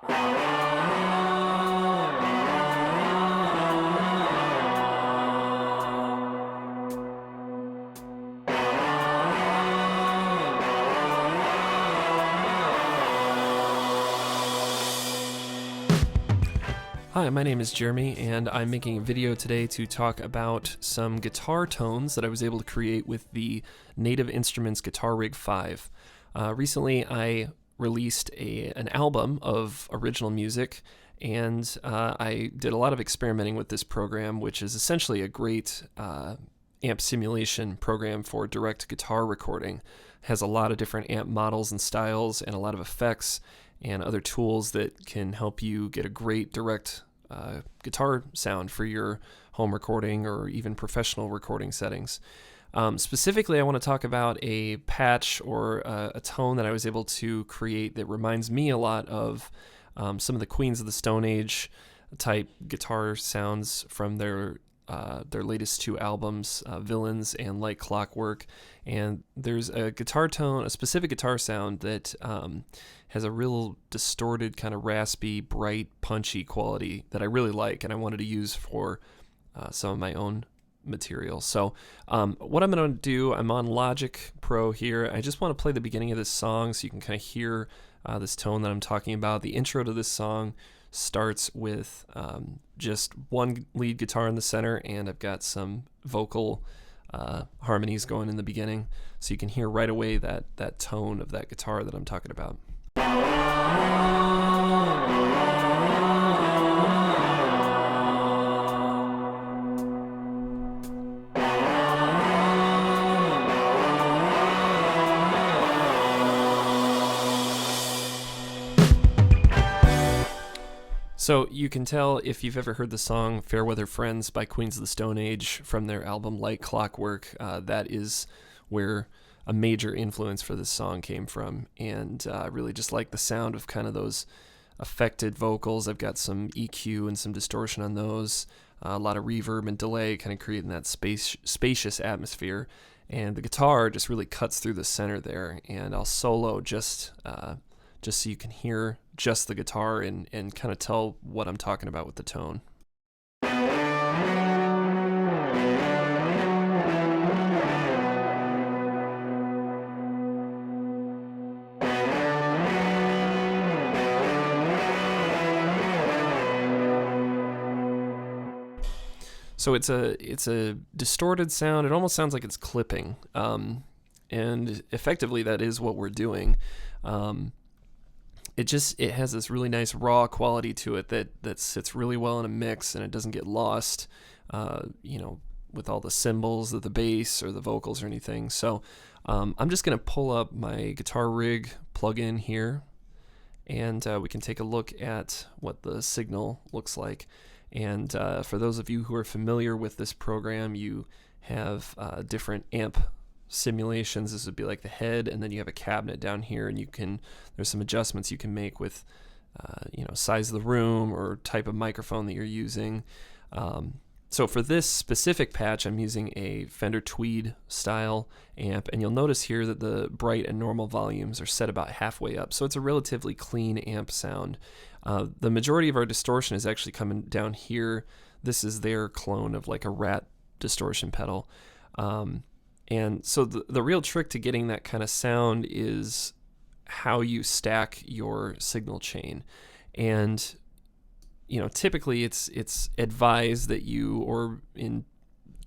Hi, my name is Jeremy, and I'm making a video today to talk about some guitar tones that I was able to create with the Native Instruments Guitar Rig 5. Recently, I released an album of original music, and I did a lot of experimenting with this program, which is essentially a great amp simulation program for direct guitar recording. It has a lot of different amp models and styles and a lot of effects and other tools that can help you get a great direct guitar sound for your home recording or even professional recording settings. Specifically, I want to talk about a patch or a tone that I was able to create that reminds me a lot of some of the Queens of the Stone Age type guitar sounds from their latest two albums, Villains and Like Clockwork. And there's a guitar tone, a specific guitar sound that has a real distorted, kind of raspy, bright, punchy quality that I really like, and I wanted to use for some of my own material. So what I'm going to do, I'm on Logic Pro here. I just want to play the beginning of this song so you can kind of hear this tone that I'm talking about. The intro to this song starts with just one lead guitar in the center, and I've got some vocal harmonies going in the beginning, so you can hear right away that tone of that guitar that I'm talking about. So you can tell if you've ever heard the song Fairweather Friends by Queens of the Stone Age from their album Like Clockwork. That is where a major influence for this song came from, and I really just like the sound of kind of those affected vocals. I've got some EQ and some distortion on those, a lot of reverb and delay, kind of creating that spacious atmosphere, and the guitar just really cuts through the center there. And I'll solo just so you can hear just the guitar and kind of tell what I'm talking about with the tone. So it's a distorted sound. It almost sounds like it's clipping, and effectively that is what we're doing. It has this really nice raw quality to it that sits really well in a mix, and it doesn't get lost, with all the cymbals or the bass or the vocals or anything. So I'm just going to pull up my Guitar Rig plugin here, and we can take a look at what the signal looks like. And for those of you who are familiar with this program, you have different amp simulations. This would be like the head, and then you have a cabinet down here, and there's some adjustments you can make with size of the room or type of microphone that you're using. So for this specific patch, I'm using a Fender Tweed style amp, and you'll notice here that the bright and normal volumes are set about halfway up, so it's a relatively clean amp sound. The majority of our distortion is actually coming down here. This is their clone of like a Rat distortion pedal. And so the real trick to getting that kind of sound is how you stack your signal chain. And typically it's advised that you, or in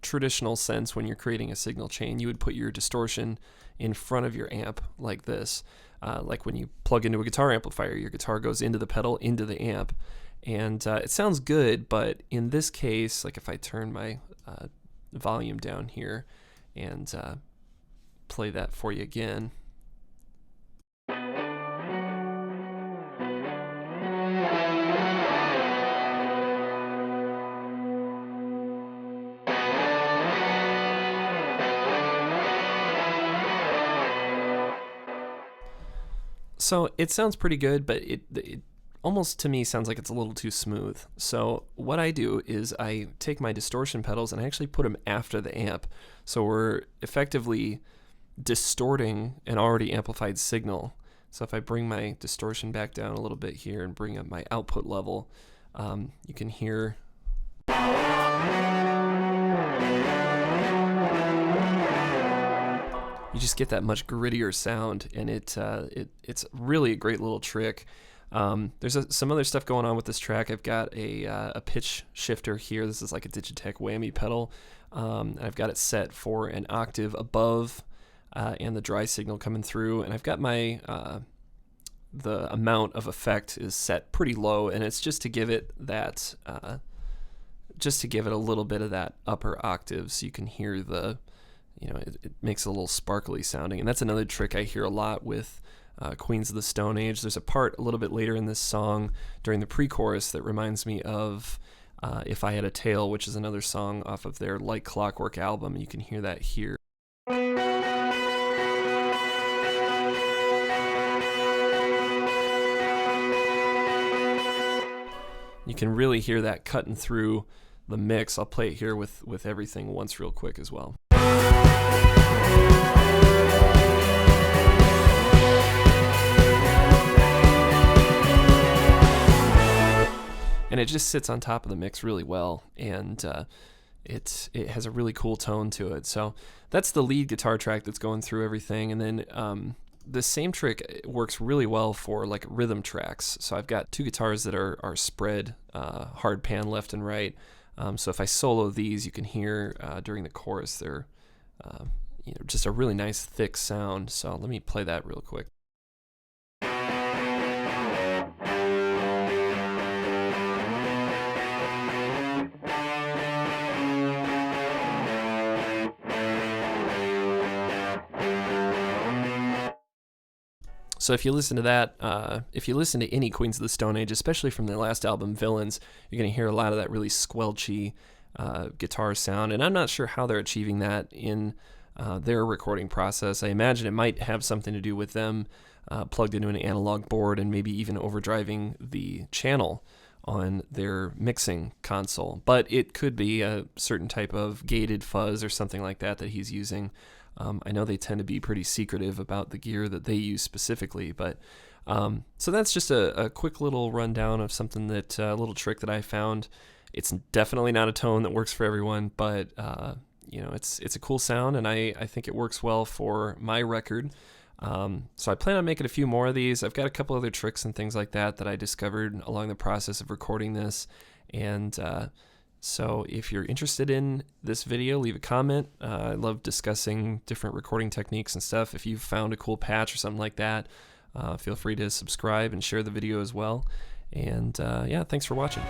traditional sense when you're creating a signal chain, you would put your distortion in front of your amp like this. Like when you plug into a guitar amplifier, your guitar goes into the pedal, into the amp, and it sounds good, but in this case, like if I turn my volume down here and play that for you again. So it sounds pretty good, but it almost to me sounds like it's a little too smooth. So what I do is I take my distortion pedals and I actually put them after the amp. So we're effectively distorting an already amplified signal So if I bring my distortion back down a little bit here and bring up my output level, you can hear you just get that much grittier sound, and it's really a great little trick. There's some other stuff going on with this track. I've got a pitch shifter here. This is like a Digitech whammy pedal. I've got it set for an octave above and the dry signal coming through, and I've got my the amount of effect is set pretty low, and it's just to give it that just to give it a little bit of that upper octave, so you can hear the, you know, it makes a little sparkly sounding. And that's another trick I hear a lot with Queens of the Stone Age. There's a part a little bit later in this song during the pre-chorus that reminds me of If I Had a Tail, which is another song off of their Like Clockwork album. You can hear that here. You can really hear that cutting through the mix. I'll play it here with everything once real quick as well. And it just sits on top of the mix really well, and it has a really cool tone to it. So that's the lead guitar track that's going through everything. And then the same trick works really well for like rhythm tracks. So I've got two guitars that are spread hard pan left and right. So if I solo these, you can hear during the chorus they're you know, just a really nice thick sound. So let me play that real quick. So if you listen to that, if you listen to any Queens of the Stone Age, especially from their last album, Villains, you're going to hear a lot of that really squelchy guitar sound. And I'm not sure how they're achieving that in their recording process. I imagine it might have something to do with them plugged into an analog board and maybe even overdriving the channel on their mixing console. But it could be a certain type of gated fuzz or something like that that he's using. I know they tend to be pretty secretive about the gear that they use specifically, but so that's just a quick little rundown of something that a little trick that I found. It's definitely not a tone that works for everyone, but you know, it's a cool sound, and I think it works well for my record. So I plan on making a few more of these. I've got a couple other tricks and things like that that I discovered along the process of recording this, and so if you're interested in this video, leave a comment. I love discussing different recording techniques and stuff. If you've found a cool patch or something like that, feel free to subscribe and share the video as well. And yeah, thanks for watching.